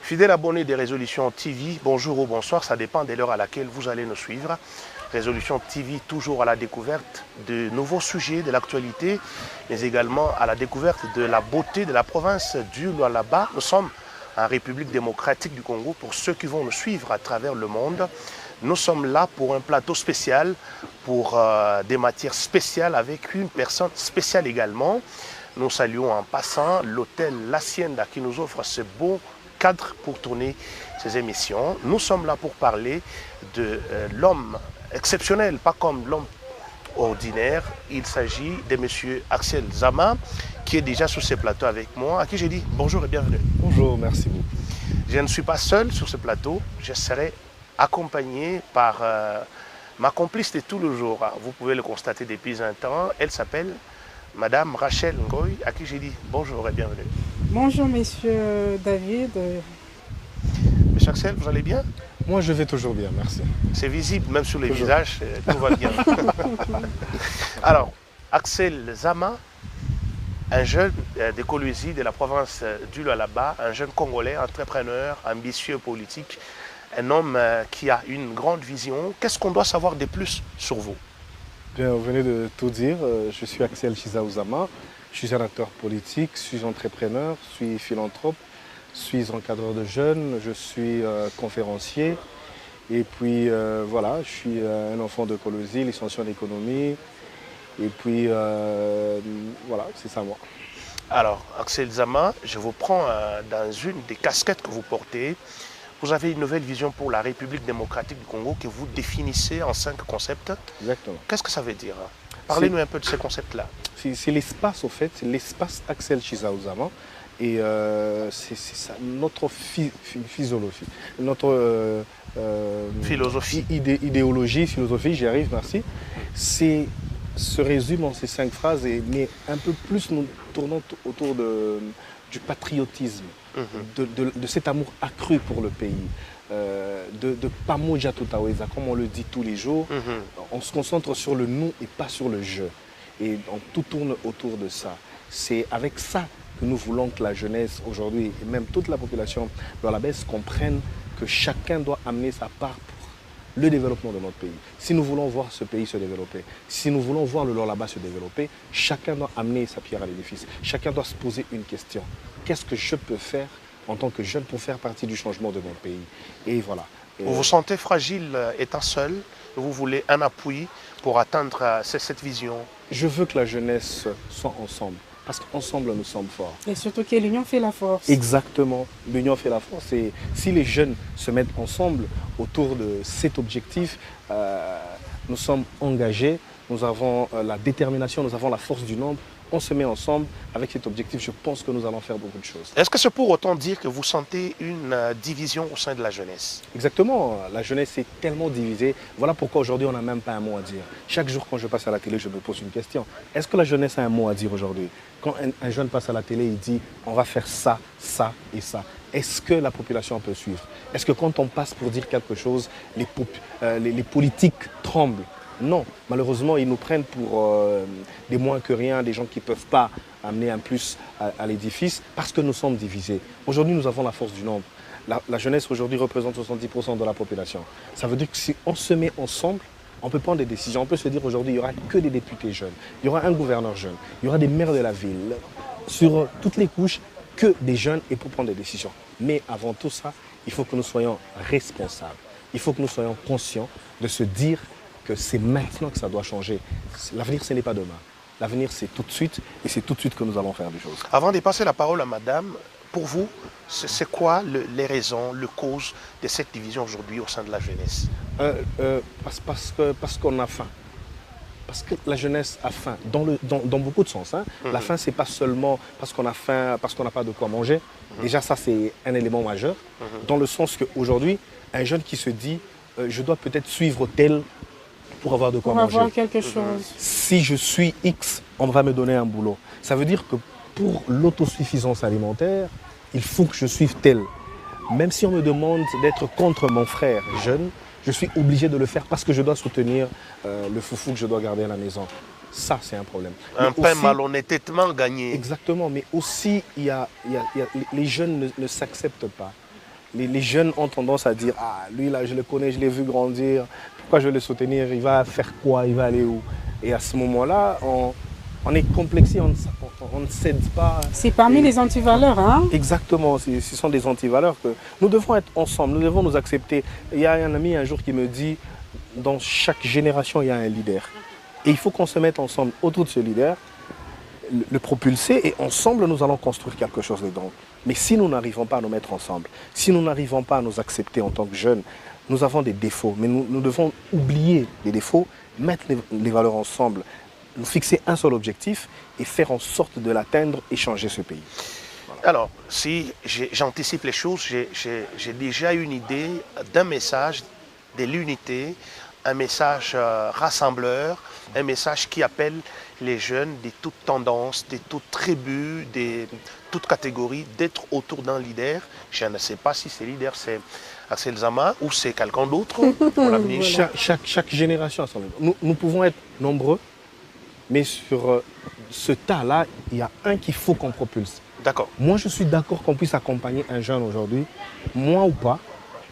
Fidèle abonné des Résolutions TV, bonjour ou bonsoir, ça dépend de l'heure à laquelle vous allez nous suivre. Résolutions TV, toujours à la découverte de nouveaux sujets de l'actualité, mais également à la découverte de la beauté de la province du Lualaba. Nous sommes en République démocratique du Congo. Pour ceux qui vont nous suivre à travers le monde, nous sommes là pour un plateau spécial, pour des matières spéciales avec une personne spéciale également. Nous saluons en passant l'hôtel L'Hacienda qui nous offre ce beau cadre pour tourner ces émissions. Nous sommes là pour parler de l'homme exceptionnel, pas comme l'homme ordinaire. Il s'agit de M. Axel Zama, qui est déjà sur ce plateau avec moi, à qui j'ai dit bonjour et bienvenue. Bonjour, merci beaucoup. Je ne suis pas seul sur ce plateau, je serai accompagné par ma complice de tout le jour. Vous pouvez le constater depuis un temps, elle s'appelle Madame Rachel Ngoy, à qui j'ai dit bonjour et bienvenue. Bonjour, Monsieur David. Monsieur Axel, vous allez bien? Moi, je vais toujours bien, merci. C'est visible, même sur les visages, tout va bien. Alors, Axel Zama, un jeune de Kolwezi, de la province du Lualaba, un jeune Congolais, entrepreneur, ambitieux politique, un homme qui a une grande vision. Qu'est-ce qu'on doit savoir de plus sur vous? Bien, vous venez de tout dire. Je suis Axel Chizaou Zama. Je suis un acteur politique, je suis entrepreneur, je suis philanthrope, je suis encadreur de jeunes, je suis conférencier. Et puis voilà, je suis un enfant de Kolwezi, licencié en économie. Et puis voilà, c'est ça moi. Alors, Axel Zama, je vous prends dans une des casquettes que vous portez. Vous avez une nouvelle vision pour la République démocratique du Congo que vous définissez en 5 concepts. Exactement. Qu'est-ce que ça veut dire? Parlez-nous un peu de ces concepts-là. C'est l'espace, au fait, c'est l'espace Axel Chizaou Zama. Et c'est ça, notre physiologie, notre philosophie. Idéologie, philosophie, j'y arrive, merci. Se résume en ces 5 phrases, mais un peu plus nous tournons autour du patriotisme, de cet amour accru pour le pays, de Pamoja Tutaweza, comme on le dit tous les jours. On se concentre sur le nous et pas sur le je. Et tout tourne autour de ça. C'est avec ça que nous voulons que la jeunesse aujourd'hui, et même toute la population de la baisse, comprenne que chacun doit amener sa part pour le développement de notre pays. Si nous voulons voir ce pays se développer, si nous voulons voir le Lualaba se développer, chacun doit amener sa pierre à l'édifice. Chacun doit se poser une question. Qu'est-ce que je peux faire en tant que jeune pour faire partie du changement de mon pays? Et voilà. Vous vous sentez fragile étant seul, vous voulez un appui pour atteindre cette vision? Je veux que la jeunesse soit ensemble, parce qu'ensemble nous sommes forts. Et surtout que l'union fait la force. Exactement, l'union fait la force. Et si les jeunes se mettent ensemble autour de cet objectif, nous sommes engagés, nous avons la détermination, nous avons la force du nombre. On se met ensemble avec cet objectif, je pense que nous allons faire beaucoup de choses. Est-ce que c'est pour autant dire que vous sentez une division au sein de la jeunesse? Exactement, la jeunesse est tellement divisée. Voilà pourquoi aujourd'hui on n'a même pas un mot à dire. Chaque jour quand je passe à la télé, je me pose une question. Est-ce que la jeunesse a un mot à dire aujourd'hui? Quand un jeune passe à la télé, il dit on va faire ça, ça et ça. Est-ce que la population peut suivre? Est-ce que quand on passe pour dire quelque chose, les politiques tremblent? Non, malheureusement, ils nous prennent pour des moins que rien, des gens qui ne peuvent pas amener un plus à l'édifice parce que nous sommes divisés. Aujourd'hui, nous avons la force du nombre. La jeunesse aujourd'hui représente 70% de la population. Ça veut dire que si on se met ensemble, on peut prendre des décisions. On peut se dire aujourd'hui, il n'y aura que des députés jeunes, il y aura un gouverneur jeune, il y aura des maires de la ville, sur toutes les couches, que des jeunes et pour prendre des décisions. Mais avant tout ça, il faut que nous soyons responsables. Il faut que nous soyons conscients de se dire que c'est maintenant que ça doit changer. L'avenir, ce n'est pas demain. L'avenir, c'est tout de suite, et c'est tout de suite que nous allons faire des choses. Avant de passer la parole à madame, pour vous, c'est quoi les raisons, les causes de cette division aujourd'hui au sein de la jeunesse? Parce qu'on a faim. Parce que la jeunesse a faim, dans beaucoup de sens. Hein. La faim, ce n'est pas seulement parce qu'on a faim, parce qu'on n'a pas de quoi manger. Déjà, ça, c'est un élément majeur. Dans le sens qu'aujourd'hui, un jeune qui se dit je dois peut-être suivre tel pour avoir de quoi manger. Pour avoir quelque chose. Si je suis X, on va me donner un boulot. Ça veut dire que pour l'autosuffisance alimentaire, il faut que je suive tel. Même si on me demande d'être contre mon frère jeune, je suis obligé de le faire parce que je dois soutenir le foufou que je dois garder à la maison. Ça, c'est un problème. Un pain malhonnêtement gagné. Exactement, mais aussi, les jeunes ne s'acceptent pas. les jeunes ont tendance à dire « Ah, lui là, je le connais, je l'ai vu grandir, pourquoi je vais le soutenir? Il va faire quoi? Il va aller où ?» Et à ce moment-là, on est complexé, on ne cède pas. C'est parmi les antivaleurs, hein? Exactement, ce sont des antivaleurs que nous devons être ensemble, nous devons nous accepter. Il y a un ami un jour qui me dit « Dans chaque génération, il y a un leader. Et il faut qu'on se mette ensemble autour de ce leader, le propulser et ensemble, nous allons construire quelque chose de grand. Mais si nous n'arrivons pas à nous mettre ensemble, si nous n'arrivons pas à nous accepter en tant que jeunes, nous avons des défauts, mais nous devons oublier les défauts, mettre les valeurs ensemble, nous fixer un seul objectif et faire en sorte de l'atteindre et changer ce pays. Voilà. Alors, si j'anticipe les choses, j'ai déjà une idée d'un message de l'unité, un message rassembleur, un message qui appelle les jeunes de toutes tendances, de toutes tribus, de toutes catégories, d'être autour d'un leader. Je ne sais pas si ce leader c'est Axel Zama ou c'est quelqu'un d'autre pour l'avenir. Chaque génération, nous pouvons être nombreux, mais sur ce tas-là, il y a un qu'il faut qu'on propulse. D'accord. Moi, je suis d'accord qu'on puisse accompagner un jeune aujourd'hui, moi ou pas,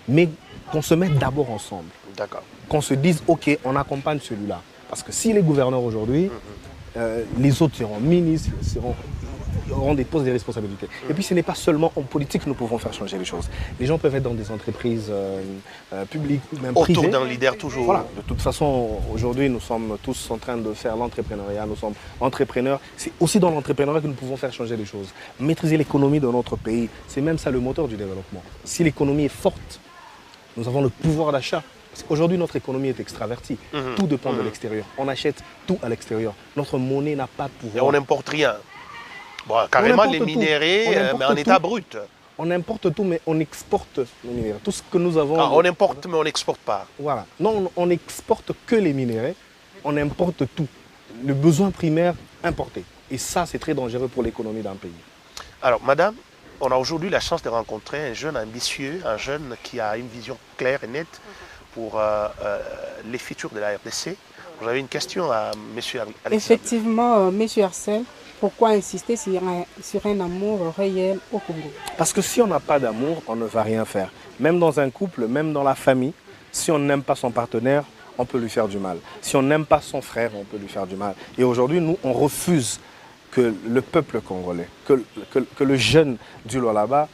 mais qu'on se mette d'abord ensemble. D'accord. Qu'on se dise, OK, on accompagne celui-là. Parce que s'il est gouverneur aujourd'hui, les autres seront ministres, auront des postes de responsabilité. Et puis ce n'est pas seulement en politique que nous pouvons faire changer les choses. Les gens peuvent être dans des entreprises publiques ou même privées. Autour d'un leader toujours. Voilà. De toute façon, aujourd'hui, nous sommes tous en train de faire l'entrepreneuriat. Nous sommes entrepreneurs. C'est aussi dans l'entrepreneuriat que nous pouvons faire changer les choses. Maîtriser l'économie de notre pays, c'est même ça le moteur du développement. Si l'économie est forte, nous avons le pouvoir d'achat. Aujourd'hui, notre économie est extravertie. Tout dépend de l'extérieur. On achète tout à l'extérieur. Notre monnaie n'a pas de pouvoir. Et on n'importe rien. Bon, carrément les minéraux, mais en état brut. On importe tout, mais on exporte les minéraux. Tout ce que nous avons... Ah, on importe, mais on n'exporte pas. Voilà. Non, on n'exporte que les minéraux. On importe tout. Le besoin primaire importé. Et ça, c'est très dangereux pour l'économie d'un pays. Alors, madame, on a aujourd'hui la chance de rencontrer un jeune ambitieux, un jeune qui a une vision claire et nette pour les futurs de la RDC. Vous avez une question à M. Alexandre? Effectivement, M. Arcel, pourquoi insister sur un amour réel au Congo? Parce que si on n'a pas d'amour, on ne va rien faire. Même dans un couple, même dans la famille, si on n'aime pas son partenaire, on peut lui faire du mal. Si on n'aime pas son frère, on peut lui faire du mal. Et aujourd'hui, nous, on refuse que le peuple congolais, que le jeune du Lualaba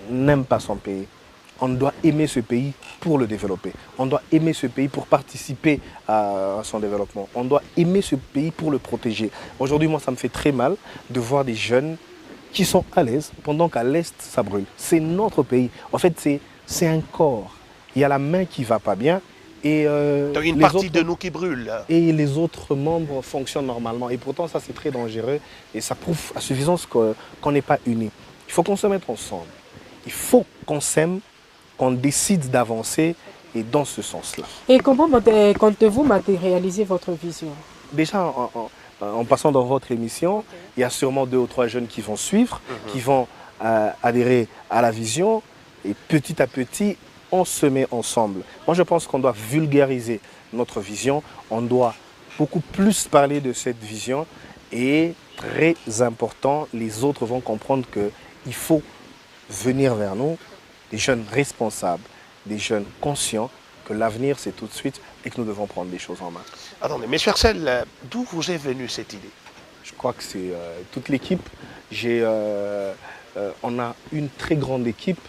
n'aime pas son pays. On doit aimer ce pays pour le développer. On doit aimer ce pays pour participer à son développement. On doit aimer ce pays pour le protéger. Aujourd'hui, moi, ça me fait très mal de voir des jeunes qui sont à l'aise pendant qu'à l'Est, ça brûle. C'est notre pays. En fait, c'est un corps. Il y a la main qui ne va pas bien. Et donc une partie de nous qui brûle. Et les autres membres fonctionnent normalement. Et pourtant, ça, c'est très dangereux. Et ça prouve à suffisance qu'on n'est pas unis. Il faut qu'on se mette ensemble. Il faut qu'on s'aime, qu'on décide d'avancer et dans ce sens-là. Et comment comptez-vous matérialiser votre vision? Déjà, en passant dans votre émission, il y a sûrement 2 ou 3 jeunes qui vont suivre, qui vont adhérer à la vision. Et petit à petit, on se met ensemble. Moi, je pense qu'on doit vulgariser notre vision. On doit beaucoup plus parler de cette vision. Et très important, les autres vont comprendre qu'il faut venir vers nous, des jeunes responsables, des jeunes conscients que l'avenir c'est tout de suite et que nous devons prendre des choses en main. Attendez, M. Arcel, d'où vous est venue cette idée? Je crois que c'est toute l'équipe. On a une très grande équipe.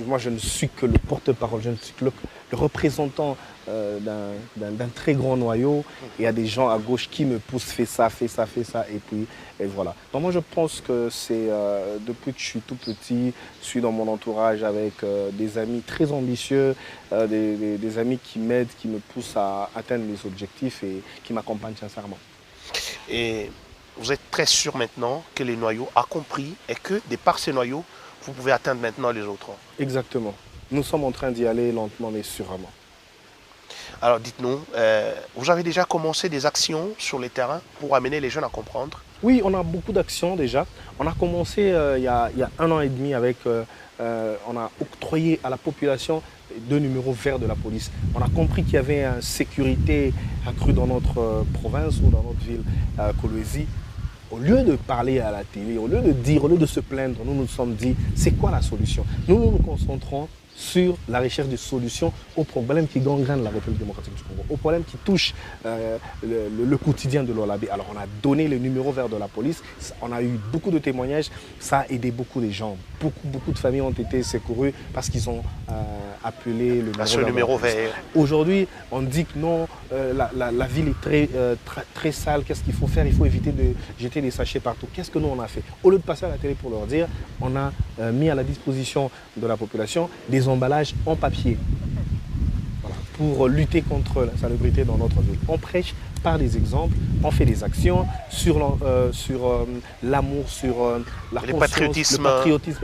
Moi, je ne suis que le porte-parole, je ne suis que le représentant d'un très grand noyau. Il y a des gens à gauche qui me poussent, fais ça, et voilà. Donc moi, je pense que c'est depuis que je suis tout petit, je suis dans mon entourage avec des amis très ambitieux, des amis qui m'aident, qui me poussent à atteindre mes objectifs et qui m'accompagnent sincèrement. Et vous êtes très sûr maintenant que les noyaux ont compris et que, de par ces noyaux, vous pouvez atteindre maintenant les autres. Exactement. Nous sommes en train d'y aller lentement mais sûrement. Alors dites-nous, vous avez déjà commencé des actions sur le terrain pour amener les jeunes à comprendre? Oui, on a beaucoup d'actions déjà. On a commencé il y a 1 an et demi avec, on a octroyé à la population 2 numéros verts de la police. On a compris qu'il y avait une sécurité accrue dans notre province ou dans notre ville, Kolwezi. Au lieu de parler à la télé, au lieu de dire, au lieu de se plaindre, nous nous sommes dit, c'est quoi la solution? Nous nous concentrons sur la recherche de solutions aux problèmes qui gangrènent la République démocratique du Congo, aux problèmes qui touchent le quotidien de l'Olabé. Alors on a donné le numéro vert de la police, on a eu beaucoup de témoignages, ça a aidé beaucoup de gens. Beaucoup de familles ont été secourues parce qu'ils ont appelé le numéro vert. Aujourd'hui, on dit que non, la ville est très sale, qu'est-ce qu'il faut faire? Il faut éviter de jeter des sachets partout. Qu'est-ce que nous on a fait? Au lieu de passer à la télé pour leur dire, on a mis à la disposition de la population des emballages en papier, voilà, pour lutter contre la salubrité dans notre ville. On prêche par des exemples, on fait des actions sur l'amour, sur la conscience, le patriotisme.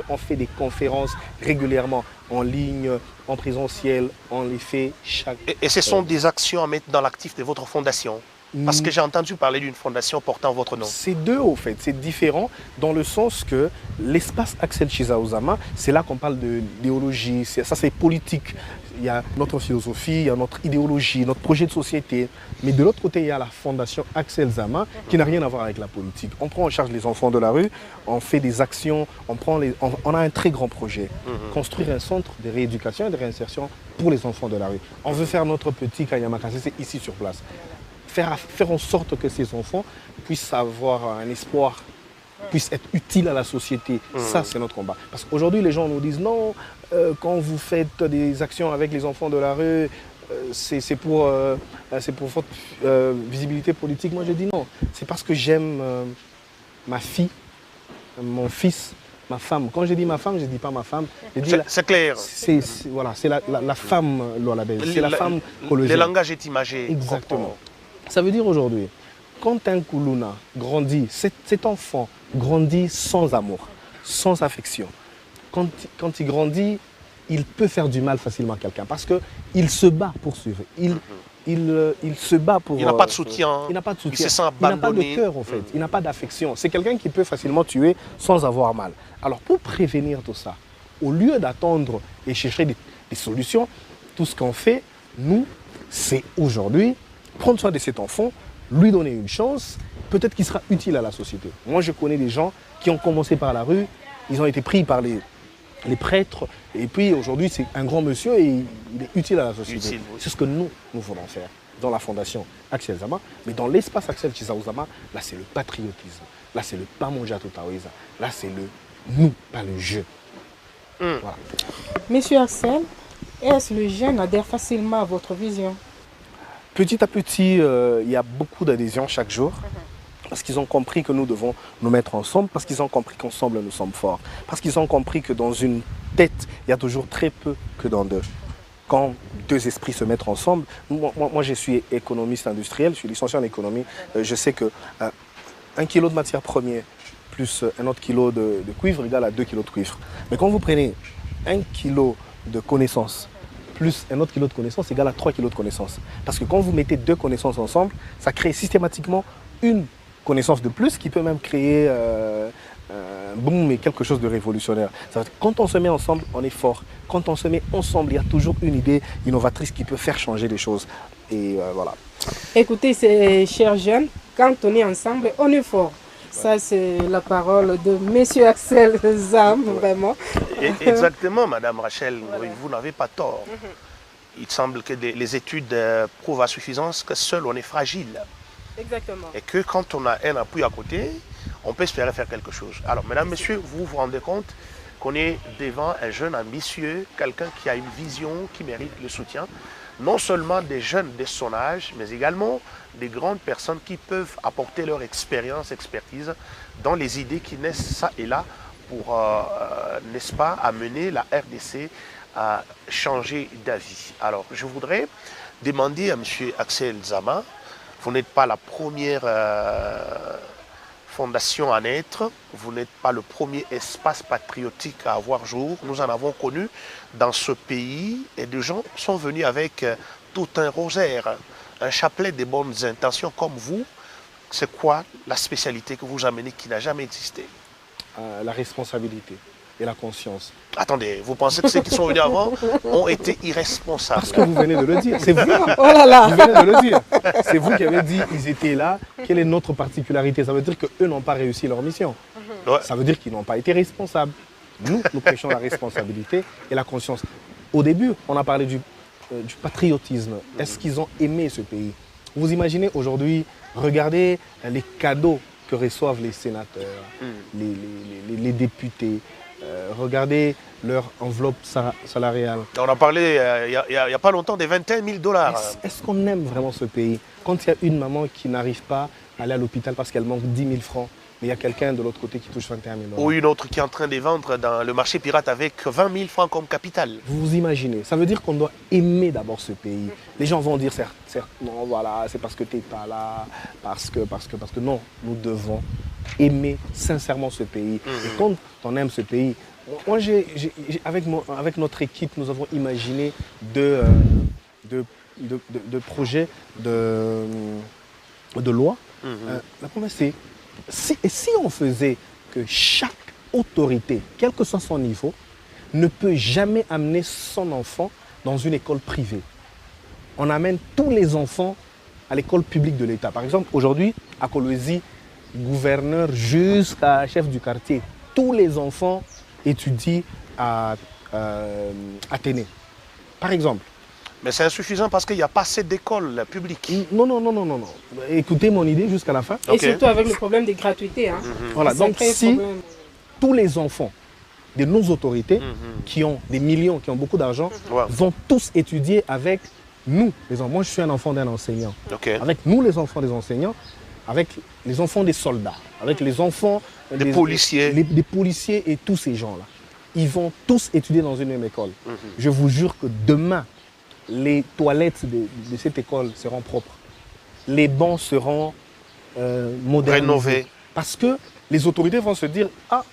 On fait des conférences régulièrement en ligne, en présentiel, on les fait chaque... Et ce sont des actions à mettre dans l'actif de votre fondation? Parce que j'ai entendu parler d'une fondation portant votre nom. C'est deux au fait, c'est différent dans le sens que l'espace Axel Chizaouzama, c'est là qu'on parle d'idéologie, ça c'est politique. Il y a notre philosophie, il y a notre idéologie, notre projet de société. Mais de l'autre côté, il y a la fondation Axel Zama qui n'a rien à voir avec la politique. On prend en charge les enfants de la rue, on fait des actions, on a un très grand projet. Construire un centre de rééducation et de réinsertion pour les enfants de la rue. On veut faire notre petit Kanyamakasese ici sur place. Faire en sorte que ces enfants puissent avoir un espoir, puissent être utiles à la société. Ça, c'est notre combat. Parce qu'aujourd'hui, les gens nous disent non, quand vous faites des actions avec les enfants de la rue, c'est pour votre visibilité politique. Moi, je dis non. C'est parce que j'aime ma fille, mon fils, ma femme. Quand je dis ma femme, je ne dis pas ma femme. C'est clair. Voilà, c'est la femme, c'est la femme qu'on le Le langage est imagé. Exactement. Ça veut dire aujourd'hui, quand un Koulouna grandit, cet enfant grandit sans amour, sans affection. Quand il grandit, il peut faire du mal facilement à quelqu'un parce qu'il se bat pour suivre. Il se bat pour... Il n'a pas de soutien. Il n'a pas de soutien. Il se sent Il abandonné. n'a pas de cœur en fait. Il n'a pas d'affection. C'est quelqu'un qui peut facilement tuer sans avoir mal. Alors pour prévenir tout ça, au lieu d'attendre et chercher des solutions, tout ce qu'on fait, nous, c'est aujourd'hui prendre soin de cet enfant, lui donner une chance, peut-être qu'il sera utile à la société. Moi, je connais des gens qui ont commencé par la rue, ils ont été pris par les prêtres, et puis aujourd'hui, c'est un grand monsieur et il est utile à la société. C'est ce que nous voulons faire dans la fondation Axel Zama, mais dans l'espace Axel Chizaouzama, là, c'est le patriotisme, là, c'est le Pamonja Totaoueza, là, c'est le nous, pas le je. Voilà. Monsieur Axel, est-ce que les jeunes adhèrent facilement à votre vision? Petit à petit, il y a beaucoup d'adhésions chaque jour parce qu'ils ont compris que nous devons nous mettre ensemble, parce qu'ils ont compris qu'ensemble nous sommes forts, parce qu'ils ont compris que dans une tête, il y a toujours très peu que dans deux. Quand deux esprits se mettent ensemble, moi je suis économiste industriel, je suis licencié en économie, je sais que 1 kilo de matière première plus un autre kilo de cuivre égale à 2 kilos de cuivre. Mais quand vous prenez 1 kilo de connaissances plus un autre kilo de connaissances égale à 3 kilos de connaissances. Parce que quand vous mettez deux connaissances ensemble, ça crée systématiquement une connaissance de plus qui peut même créer boum, et quelque chose de révolutionnaire. Ça veut dire, quand on se met ensemble, on est fort. Quand on se met ensemble, il y a toujours une idée innovatrice qui peut faire changer les choses. Et voilà. Écoutez, ces chers jeunes, quand on est ensemble, on est fort. Ça, c'est la parole de M. Axel Zam, vraiment. Exactement, Madame Rachel, voilà. Vous n'avez pas tort. Il semble que les études prouvent à suffisance que seul on est fragile. Exactement. Et que quand on a un appui à côté, on peut espérer faire quelque chose. Alors, mesdames, messieurs, vous vous rendez compte qu'on est devant un jeune ambitieux, quelqu'un qui a une vision qui mérite le soutien, non seulement des jeunes de son âge, mais également des grandes personnes qui peuvent apporter leur expérience, expertise dans les idées qui naissent ça et là pour, n'est-ce pas, amener la RDC à changer d'avis. Alors, je voudrais demander à M. Axel Zama, vous n'êtes pas la première fondation à naître, vous n'êtes pas le premier espace patriotique à avoir jour. Nous en avons connu dans ce pays et des gens sont venus avec tout un rosaire, un chapelet de bonnes intentions comme vous. C'est quoi la spécialité que vous amenez qui n'a jamais existé? La responsabilité. et la conscience. Attendez, vous pensez que ceux qui sont venus avant ont été irresponsables? Parce que vous venez de le dire. C'est vous. Oh là là. Vous venez de le dire. C'est vous qui avez dit ils étaient là. Quelle est notre particularité? Ça veut dire qu'eux n'ont pas réussi leur mission. Ouais. Ça veut dire qu'ils n'ont pas été responsables. Nous prêchons la responsabilité et la conscience. Au début, on a parlé du patriotisme. Est-ce qu'ils ont aimé ce pays? Vous imaginez aujourd'hui, regardez les cadeaux que reçoivent les sénateurs, les députés. Regardez leur enveloppe salariale. On a parlé il n'y a pas longtemps des 21 000 $. Est-ce qu'on aime vraiment ce pays? Quand il y a une maman qui n'arrive pas à aller à l'hôpital parce qu'elle manque 10 000 francs, mais il y a quelqu'un de l'autre côté qui touche 21 000 $. Ou une autre qui est en train de vendre dans le marché pirate avec 20 000 francs comme capital. Vous vous imaginez? Ça veut dire qu'on doit aimer d'abord ce pays. Les gens vont dire, certes, non, voilà, c'est parce que tu n'es pas là, parce que non, nous devons aimer sincèrement ce pays. Et quand on aime ce pays, moi, avec notre équipe, nous avons imaginé deux projets de loi. La première, c'est si on faisait que chaque autorité, quel que soit son niveau, ne peut jamais amener son enfant dans une école privée. On amène tous les enfants à l'école publique de l'État. Par exemple, aujourd'hui, à Kolwezi, gouverneur jusqu'à chef du quartier, tous les enfants étudient à Athénée. Par exemple. Mais c'est insuffisant parce qu'il n'y a pas assez d'écoles publiques. Non. Écoutez mon idée jusqu'à la fin. Et surtout avec le problème des gratuités. Hein. Voilà, donc si tous les enfants de nos autorités, qui ont des millions, qui ont beaucoup d'argent, vont tous étudier avec nous, les enfants. Moi, je suis un enfant d'un enseignant. Avec nous, les enfants des enseignants, avec les enfants des soldats, avec les enfants des policiers. Des policiers et tous ces gens-là. Ils vont tous étudier dans une même école. Je vous jure que demain, les toilettes de cette école seront propres. Les bancs seront modernisés. Rénovés. Parce que les autorités vont se dire, ah,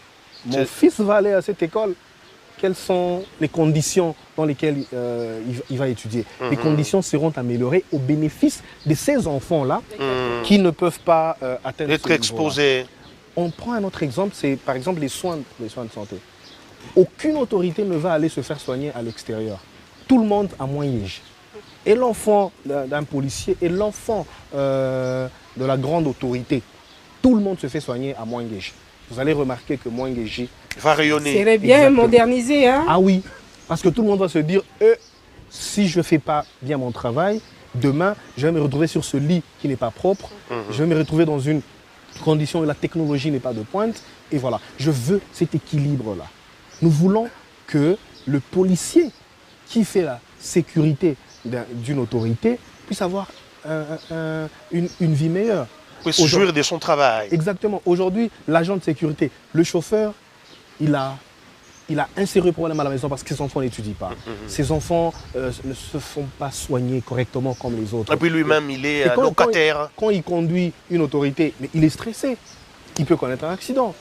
mon fils va aller à cette école. Quelles sont les conditions dans lesquelles il va étudier? Les conditions seront améliorées au bénéfice de ces enfants-là qui ne peuvent pas atteindre être exposés. On prend un autre exemple, c'est par exemple les soins de santé. Aucune autorité ne va aller se faire soigner à l'extérieur. Tout le monde a Moyenge. Et l'enfant d'un policier et l'enfant de la grande autorité, tout le monde se fait soigner à Moyenge. Vous allez remarquer que Moyenge va rayonner. C'est bien modernisé. Hein? Ah oui, parce que tout le monde va se dire, si je ne fais pas bien mon travail, demain, je vais me retrouver sur ce lit qui n'est pas propre. Je vais me retrouver dans une condition où la technologie n'est pas de pointe. Et voilà, je veux cet équilibre-là. Nous voulons que le policier qui fait la sécurité d'une autorité puisse avoir une vie meilleure. Puisse jouir de son travail. Exactement. Aujourd'hui, l'agent de sécurité, le chauffeur, il a un sérieux problème à la maison parce que ses enfants n'étudient pas. Ses enfants ne se font pas soigner correctement comme les autres. Et puis lui-même, il est locataire. Quand il conduit une autorité, mais il est stressé. Il peut connaître un accident.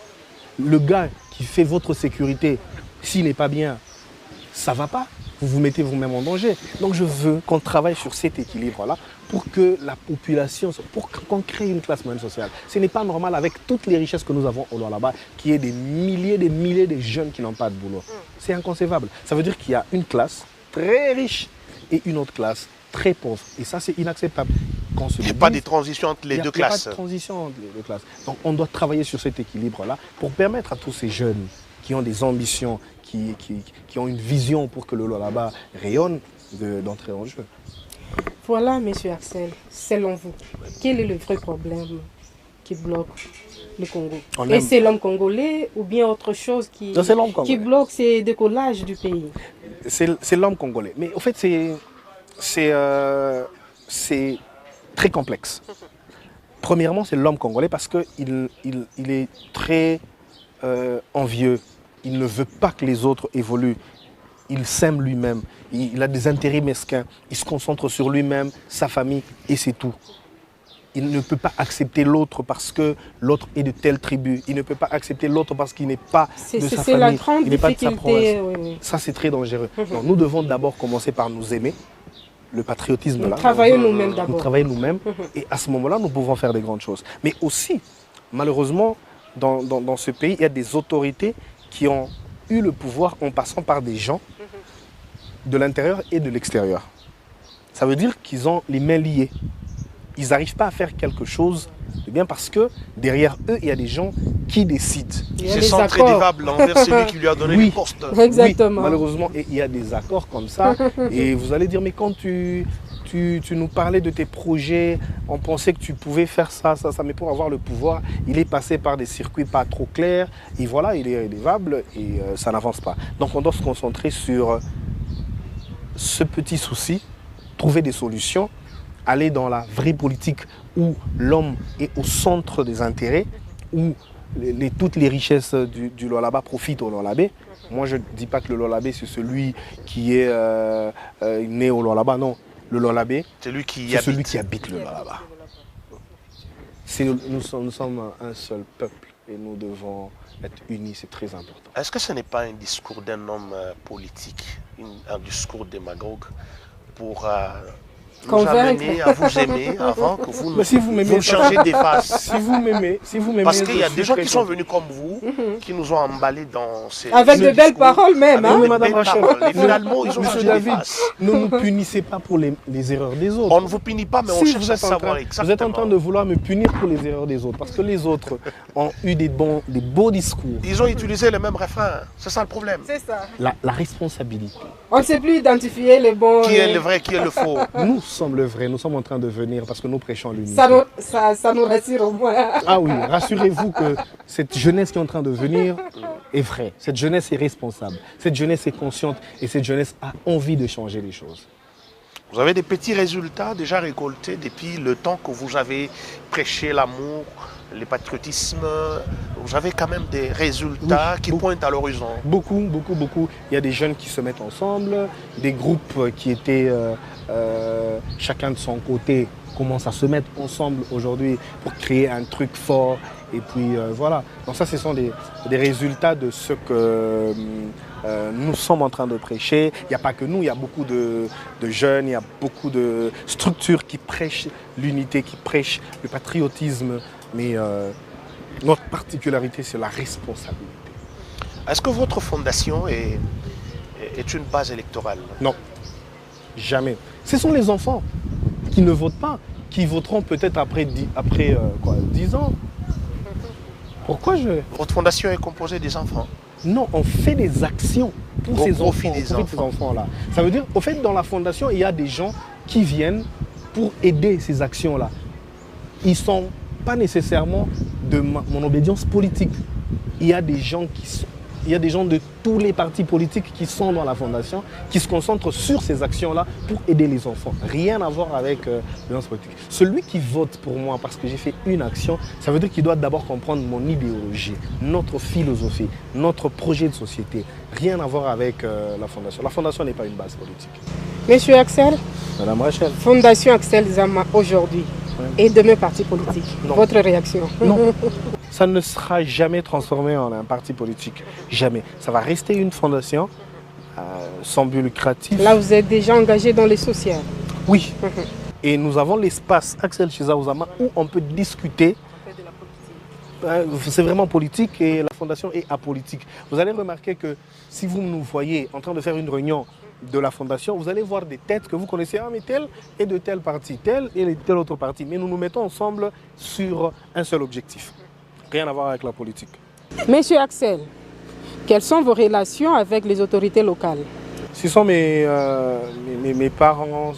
Le gars qui fait votre sécurité, s'il n'est pas bien, ça ne va pas. Vous vous mettez vous-même en danger. Donc je veux qu'on travaille sur cet équilibre-là pour que la population, pour qu'on crée une classe moyenne sociale. Ce n'est pas normal avec toutes les richesses que nous avons au là-bas, qu'il y ait des milliers de jeunes qui n'ont pas de boulot. C'est inconcevable. Ça veut dire qu'il y a une classe très riche et une autre classe très pauvre. Et ça, c'est inacceptable. Il n'y a pas de transition entre les deux classes. Il n'y a pas de transition entre les deux classes. Donc on doit travailler sur cet équilibre-là pour permettre à tous ces jeunes qui ont des ambitions, qui ont une vision pour que le là-bas rayonne, d'entrer en jeu. Voilà, monsieur Axel, selon vous, quel est le vrai problème qui bloque le Congo? Et c'est l'homme congolais ou bien autre chose qui bloque ces décollages du pays? C'est l'homme congolais. Mais au fait, c'est très complexe. Premièrement, c'est l'homme congolais parce qu'il est très envieux. Il ne veut pas que les autres évoluent. Il s'aime lui-même. Il a des intérêts mesquins. Il se concentre sur lui-même, sa famille, et c'est tout. Il ne peut pas accepter l'autre parce que l'autre est de telle tribu. Il ne peut pas accepter l'autre parce qu'il n'est pas de sa famille. C'est la grande il n'est pas de sa province. Oui. Ça, c'est très dangereux. Donc, nous devons d'abord commencer par nous aimer. Le patriotisme, nous là. Travailler nous-mêmes d'abord. Nous travailler nous-mêmes. Et à ce moment-là, nous pouvons faire des grandes choses. Mais aussi, malheureusement, dans ce pays, il y a des autorités qui ont eu le pouvoir en passant par des gens de l'intérieur et de l'extérieur. Ça veut dire qu'ils ont les mains liées. Ils n'arrivent pas à faire quelque chose de bien parce que derrière eux, il y a des gens qui décident. Il se sent rédévable envers celui qui lui a donné les postes. Oui, Exactement. malheureusement, il y a des accords comme ça. Et vous allez dire, mais quand tu nous parlais de tes projets, on pensait que tu pouvais faire ça, mais pour avoir le pouvoir, il est passé par des circuits pas trop clairs. Et voilà, il est rédévable et ça n'avance pas. Donc on doit se concentrer sur ce petit souci, trouver des solutions, aller dans la vraie politique où l'homme est au centre des intérêts, où toutes les richesses du Lualaba profitent au Lualabé. Moi, je ne dis pas que le Lualabé, c'est celui qui est né au Lualaba, non. Le Lualabé, c'est celui qui habite le Lualaba. Nous sommes un seul peuple et nous devons être unis, c'est très important. Est-ce que ce n'est pas un discours d'un homme politique, un discours démagogue pour nous amener à vous aimer avant que vous nous changez des faces? Si vous m'aimez, parce qu'il y a des gens qui sont venus comme vous, qui nous ont emballés dans ces... Avec de belles paroles même. Hein? Madame Rachel, et finalement, ils ont changé des faces. Ne nous punissez pas pour les erreurs des autres. On ne vous punit pas, mais on cherche à savoir exactement. Vous êtes en train de vouloir me punir pour les erreurs des autres, parce que les autres ont eu des beaux discours. Ils ont utilisé le même refrain, c'est ça le problème. C'est ça. La responsabilité. On ne sait plus identifier les bons... Qui est le vrai, qui est le faux. Nous sommes le vrai, nous sommes en train de venir parce que nous prêchons l'unité. Ça nous rassure au moins. Ah oui, rassurez-vous que cette jeunesse qui est en train de venir est vraie. Cette jeunesse est responsable, cette jeunesse est consciente et cette jeunesse a envie de changer les choses. Vous avez des petits résultats déjà récoltés depuis le temps que vous avez prêché l'amour, le patriotisme. Vous avez quand même des résultats qui pointent à l'horizon. Beaucoup. Il y a des jeunes qui se mettent ensemble, des groupes qui étaient chacun de son côté commencent à se mettre ensemble aujourd'hui pour créer un truc fort. Et puis voilà. Donc ça, ce sont des résultats de ce que nous sommes en train de prêcher. Il n'y a pas que nous, il y a beaucoup de jeunes, il y a beaucoup de structures qui prêchent l'unité, qui prêchent le patriotisme. Mais notre particularité, c'est la responsabilité. Est-ce que votre fondation est une base électorale? Non, jamais. Ce sont les enfants qui ne votent pas, qui voteront peut-être après 10 ans. Pourquoi Votre fondation est composée des enfants? Non, on fait des actions pour ces enfants-là. Ça veut dire, au fait, dans la fondation, il y a des gens qui viennent pour aider ces actions-là. Ils ne sont pas nécessairement de mon obédience politique. Il y a des gens de tous les partis politiques qui sont dans la fondation, qui se concentrent sur ces actions-là pour aider les enfants. Rien à voir avec l'obédience politique. Celui qui vote pour moi parce que j'ai fait une action, ça veut dire qu'il doit d'abord comprendre mon idéologie, notre philosophie, notre projet de société. Rien à voir avec la fondation. La fondation n'est pas une base politique. Monsieur Axel. Madame Rachel. Fondation Axel Zama aujourd'hui. Et demain parti politique. Non. Votre réaction? Non. Ça ne sera jamais transformé en un parti politique. Jamais. Ça va rester une fondation sans but lucratif. Là, vous êtes déjà engagé dans les sociales? Oui. Et nous avons l'espace Axel Chiza-Ozama où on peut discuter. C'est vraiment politique et la fondation est apolitique. Vous allez remarquer que si vous nous voyez en train de faire une réunion de la fondation, vous allez voir des têtes que vous connaissez, mais tel et de tel parti, tel et de tel autre parti. Mais nous nous mettons ensemble sur un seul objectif. Rien à voir avec la politique. Monsieur Axel, quelles sont vos relations avec les autorités locales? Ce sont mes parents,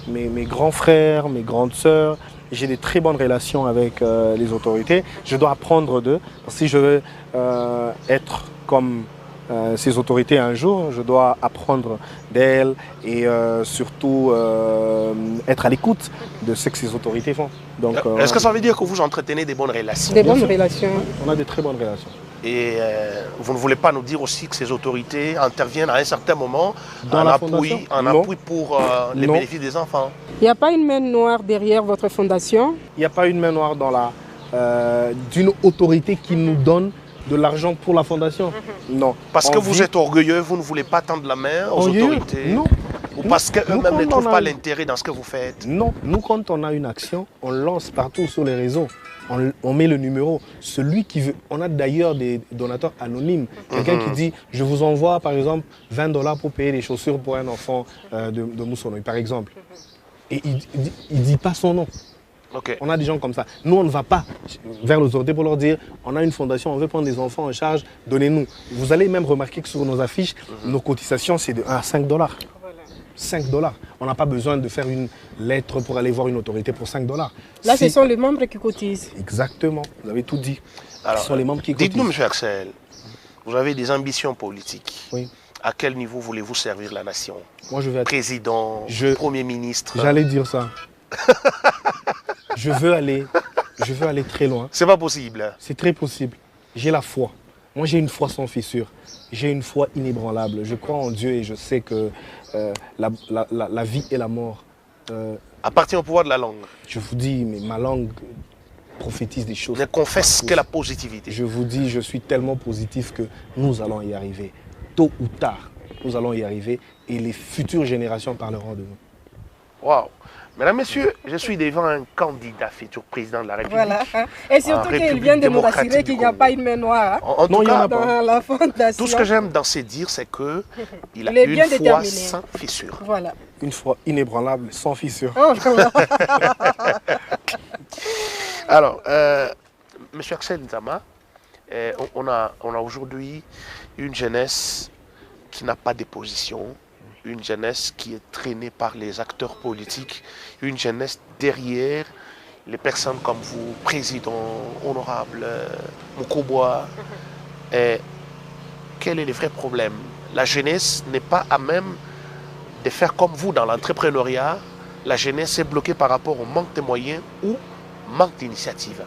mes grands frères, mes grandes sœurs. J'ai des très bonnes relations avec les autorités. Je dois apprendre d'eux. Si je veux être comme ces autorités un jour, je dois apprendre d'elles et surtout être à l'écoute de ce que ces autorités font. Est-ce que ça veut dire que vous entretenez des bonnes relations? Des bonnes relations. On a de très bonnes relations. Et vous ne voulez pas nous dire aussi que ces autorités interviennent à un certain moment en appui pour les bénéfices des enfants? Il n'y a pas une main noire derrière votre fondation? Il n'y a pas une main noire d'une autorité qui nous donne de l'argent pour la fondation? Non. Parce que vous êtes orgueilleux, vous ne voulez pas tendre la main aux autorités? Non. Ou parce qu'eux-mêmes ne trouvent pas l'intérêt dans ce que vous faites? Non, nous quand on a une action, on lance partout sur les réseaux. On met le numéro. Celui qui veut. On a d'ailleurs des donateurs anonymes. Quelqu'un qui dit, je vous envoie par exemple 20 $ pour payer les chaussures pour un enfant de Moussonoï, par exemple. Et il ne dit pas son nom. Okay. On a des gens comme ça. Nous, on ne va pas vers les autorités pour leur dire, on a une fondation, on veut prendre des enfants en charge, donnez-nous. Vous allez même remarquer que sur nos affiches, nos cotisations, c'est de 1 à 5 $. 5 $. On n'a pas besoin de faire une lettre pour aller voir une autorité pour 5 $. Là, ce sont les membres qui cotisent. Exactement, vous avez tout dit. Alors, ce sont les membres qui cotisent. Dites-nous, M. Axel, vous avez des ambitions politiques. Oui. À quel niveau voulez-vous servir la nation? Moi, je vais être président, Premier ministre. J'allais dire ça. je veux aller très loin. C'est pas possible. C'est très possible. J'ai la foi. Moi, j'ai une foi sans fissure. J'ai une foi inébranlable. Je crois en Dieu et je sais que la vie et la mort appartient au pouvoir de la langue. Je vous dis, mais ma langue prophétise des choses. Ne confesse que la positivité. Je vous dis, je suis tellement positif que nous allons y arriver. Tôt ou tard, nous allons y arriver et les futures générations parleront de nous. Waouh! Mesdames, Messieurs, je suis devant un candidat futur président de la République. Voilà. Et surtout qu'il vient de nous rassurer qu'il n'y a pas une main noire. En tout cas, dans la fondation. Tout ce que j'aime dans ces dires, c'est qu'il a une foi sans fissure. Voilà. Une foi inébranlable, sans fissure. Oh, alors, Monsieur Axel Nzama, on a aujourd'hui une jeunesse qui n'a pas de position, une jeunesse qui est traînée par les acteurs politiques, une jeunesse derrière les personnes comme vous, président, honorable, Moukouboua. Quel est le vrai problème? La jeunesse n'est pas à même de faire comme vous dans l'entrepreneuriat. La jeunesse est bloquée par rapport au manque de moyens ou manque d'initiative.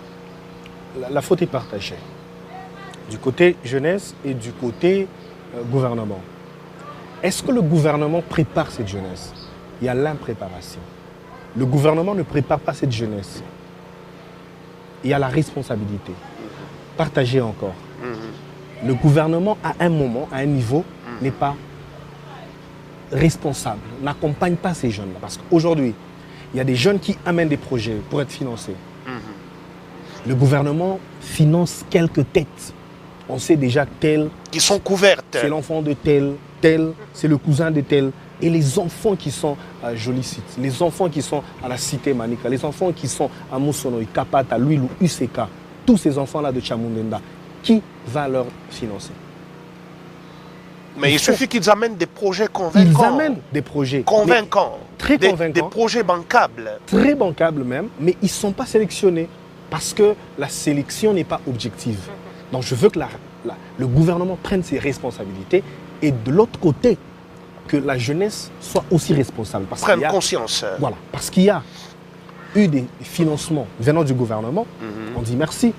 La faute est partagée. Du côté jeunesse et du côté gouvernement. Est-ce que le gouvernement prépare cette jeunesse? Il y a l'impréparation. Le gouvernement ne prépare pas cette jeunesse. Il y a la responsabilité. Partagée encore. Le gouvernement, à un moment, à un niveau, n'est pas responsable, n'accompagne pas ces jeunes-là. Parce qu'aujourd'hui, il y a des jeunes qui amènent des projets pour être financés. Le gouvernement finance quelques têtes. On sait déjà tel... Qui sont couvertes. C'est l'enfant de tel, tel, c'est le cousin de tel. Et les enfants qui sont à Jolicite, les enfants qui sont à la cité Manika, les enfants qui sont à Moussonoï, Kapata, Luilou, UCK, tous ces enfants-là de Chamundenda, qui va leur financer? Mais il suffit qu'ils amènent des projets convaincants. Ils amènent des projets convaincants. Très convaincants. Des projets bancables. Très bancables même, mais ils ne sont pas sélectionnés parce que la sélection n'est pas objective. Donc je veux que le gouvernement prenne ses responsabilités et de l'autre côté, que la jeunesse soit aussi responsable. Prenne conscience. Voilà, parce qu'il y a eu des financements venant du gouvernement, on dit merci,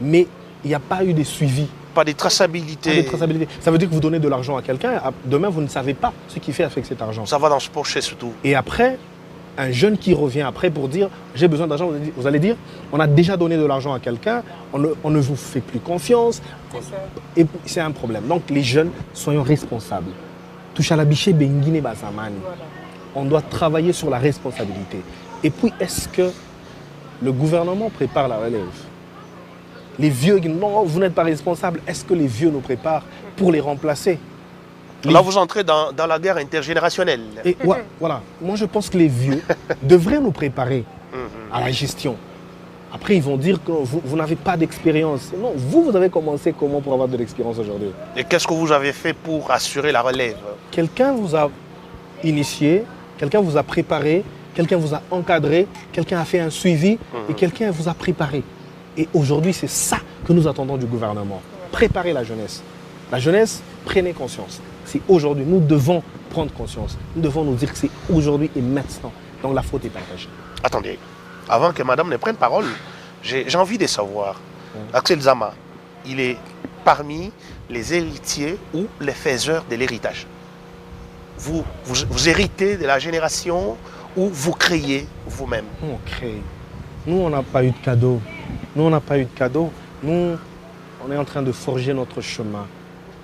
mais il n'y a pas eu de suivi. Pas de traçabilité. Pas de traçabilité. Ça veut dire que vous donnez de l'argent à quelqu'un, demain vous ne savez pas ce qu'il fait avec cet argent. Ça va dans ce poche surtout. Et après, un jeune qui revient après pour dire j'ai besoin d'argent, vous allez dire on a déjà donné de l'argent à quelqu'un, on ne vous fait plus confiance. Et c'est un problème. Donc les jeunes, soyons responsables. Touchalabiché Bengine Bazamani. On doit travailler sur la responsabilité. Et puis est-ce que le gouvernement prépare la relève? Les vieux, non, vous n'êtes pas responsable. Est-ce que les vieux nous préparent pour les remplacer? Là, vous entrez dans la guerre intergénérationnelle. Et ouais, voilà. Moi, je pense que les vieux devraient nous préparer à la gestion. Après, ils vont dire que vous n'avez pas d'expérience. Non, vous avez commencé comment pour avoir de l'expérience aujourd'hui? Et qu'est-ce que vous avez fait pour assurer la relève? Quelqu'un vous a initié, quelqu'un vous a préparé, quelqu'un vous a encadré, quelqu'un a fait un suivi et quelqu'un vous a préparé. Et aujourd'hui, c'est ça que nous attendons du gouvernement. Préparer la jeunesse. La jeunesse, prenez conscience. C'est aujourd'hui, nous devons prendre conscience. Nous devons nous dire que c'est aujourd'hui et maintenant. Donc la faute est partagée. Attendez, avant que madame ne prenne parole, j'ai envie de savoir, Axel Nzama, il est parmi les héritiers ou les faiseurs de l'héritage. Vous héritez de la génération ou vous créez vous-même? On crée. Nous, on n'a pas eu de cadeau. Nous, on n'a pas eu de cadeau. Nous, on est en train de forger notre chemin.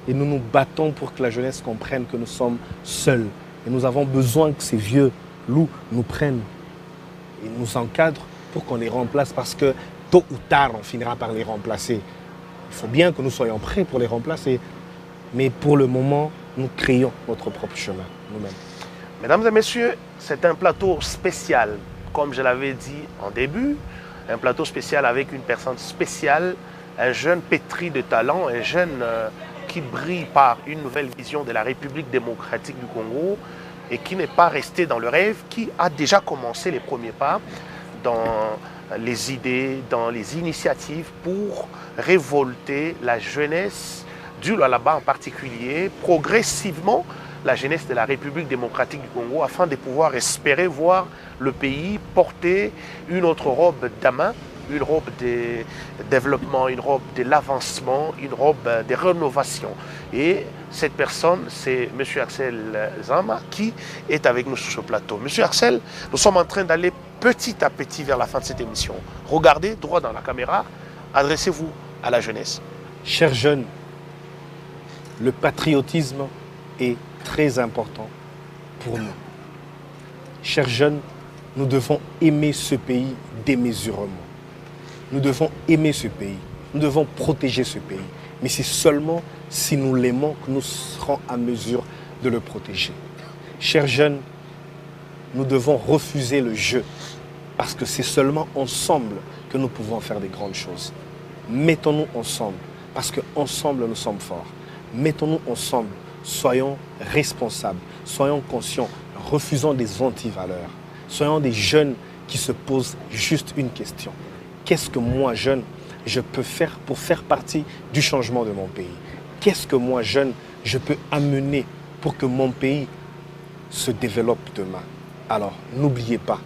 Et nous nous battons pour que la jeunesse comprenne que nous sommes seuls. Et nous avons besoin que ces vieux loups nous prennent et nous encadrent pour qu'on les remplace parce que tôt ou tard, on finira par les remplacer. Il faut bien que nous soyons prêts pour les remplacer. Mais pour le moment, nous créons notre propre chemin nous-mêmes. Mesdames et messieurs, c'est un plateau spécial, comme je l'avais dit en début, un plateau spécial avec une personne spéciale, un jeune pétri de talent, un jeune qui brille par une nouvelle vision de la République démocratique du Congo et qui n'est pas resté dans le rêve, qui a déjà commencé les premiers pas dans les idées, dans les initiatives pour révolter la jeunesse du Lualaba en particulier, progressivement la jeunesse de la République démocratique du Congo, afin de pouvoir espérer voir le pays porter une autre robe d'amas, une robe de développement, une robe de l'avancement, une robe de rénovation. Et cette personne, c'est M. Axel Zama qui est avec nous sur ce plateau. M. Axel, nous sommes en train d'aller petit à petit vers la fin de cette émission. Regardez droit dans la caméra, adressez-vous à la jeunesse. Chers jeunes, le patriotisme est très important pour nous. Chers jeunes, nous devons aimer ce pays démesurément. Nous devons aimer ce pays. Nous devons protéger ce pays. Mais c'est seulement si nous l'aimons que nous serons à mesure de le protéger. Chers jeunes, nous devons refuser le jeu parce que c'est seulement ensemble que nous pouvons faire des grandes choses. Mettons-nous ensemble parce qu'ensemble nous sommes forts. Mettons-nous ensemble, soyons responsables, soyons conscients, refusons des antivaleurs. Soyons des jeunes qui se posent juste une question. Qu'est-ce que moi, jeune, je peux faire pour faire partie du changement de mon pays? Qu'est-ce que moi, jeune, je peux amener pour que mon pays se développe demain? Alors, n'oubliez pas,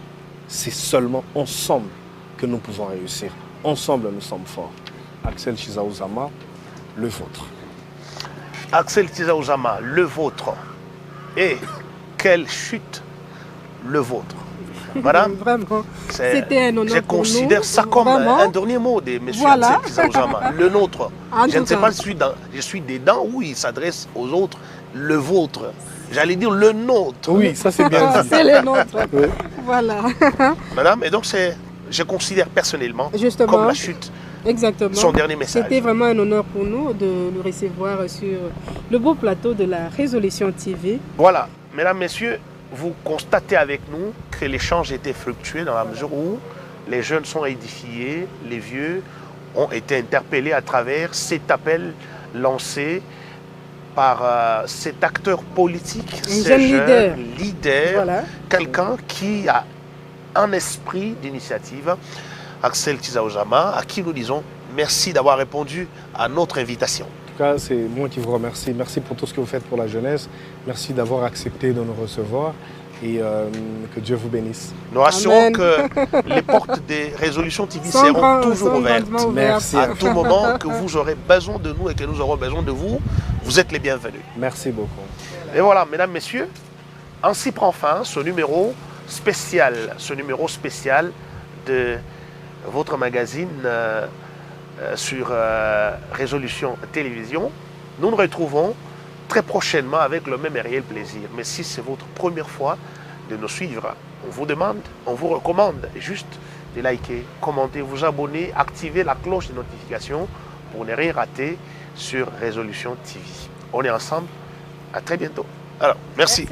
c'est seulement ensemble que nous pouvons réussir. Ensemble, nous sommes forts. Axel Chizaouzama, le vôtre. Axel Chizaouzama, le vôtre. Et quelle chute, le vôtre. Madame, vraiment, c'était un honneur. Je considère ça comme un dernier mot de M. Axel Chizaouzama, le nôtre. Je ne sais pas si je suis dedans ou il s'adresse aux autres, le vôtre. J'allais dire le nôtre. Oui, ça c'est bien dit. C'est le nôtre. Oui. Voilà. Madame, et donc je considère personnellement comme la chute. Exactement. Son dernier message. C'était vraiment un honneur pour nous de le recevoir sur le beau plateau de la Résolution TV. Voilà, mesdames, messieurs, vous constatez avec nous que l'échange était fructueux dans la mesure où les jeunes sont édifiés, les vieux ont été interpellés à travers cet appel lancé par cet acteur politique, un jeune leader, voilà. Quelqu'un qui a un esprit d'initiative, Axel Chizaouzama, à qui nous disons merci d'avoir répondu à notre invitation. En tout cas, c'est moi qui vous remercie. Merci pour tout ce que vous faites pour la jeunesse. Merci d'avoir accepté de nous recevoir et que Dieu vous bénisse. Nous rassurons que les portes des Résolutions TV seront toujours ouvertes. Merci. À tout moment que vous aurez besoin de nous et que nous aurons besoin de vous, vous êtes les bienvenus. Merci beaucoup. Et voilà, mesdames, messieurs, ainsi prend fin ce numéro spécial de votre magazine sur Résolution Télévision. Nous nous retrouvons très prochainement avec le même et réel plaisir. Mais si c'est votre première fois de nous suivre, on vous recommande juste de liker, commenter, vous abonner, activer la cloche de notification pour ne rien rater sur Résolution TV. On est ensemble. À très bientôt. Alors, merci.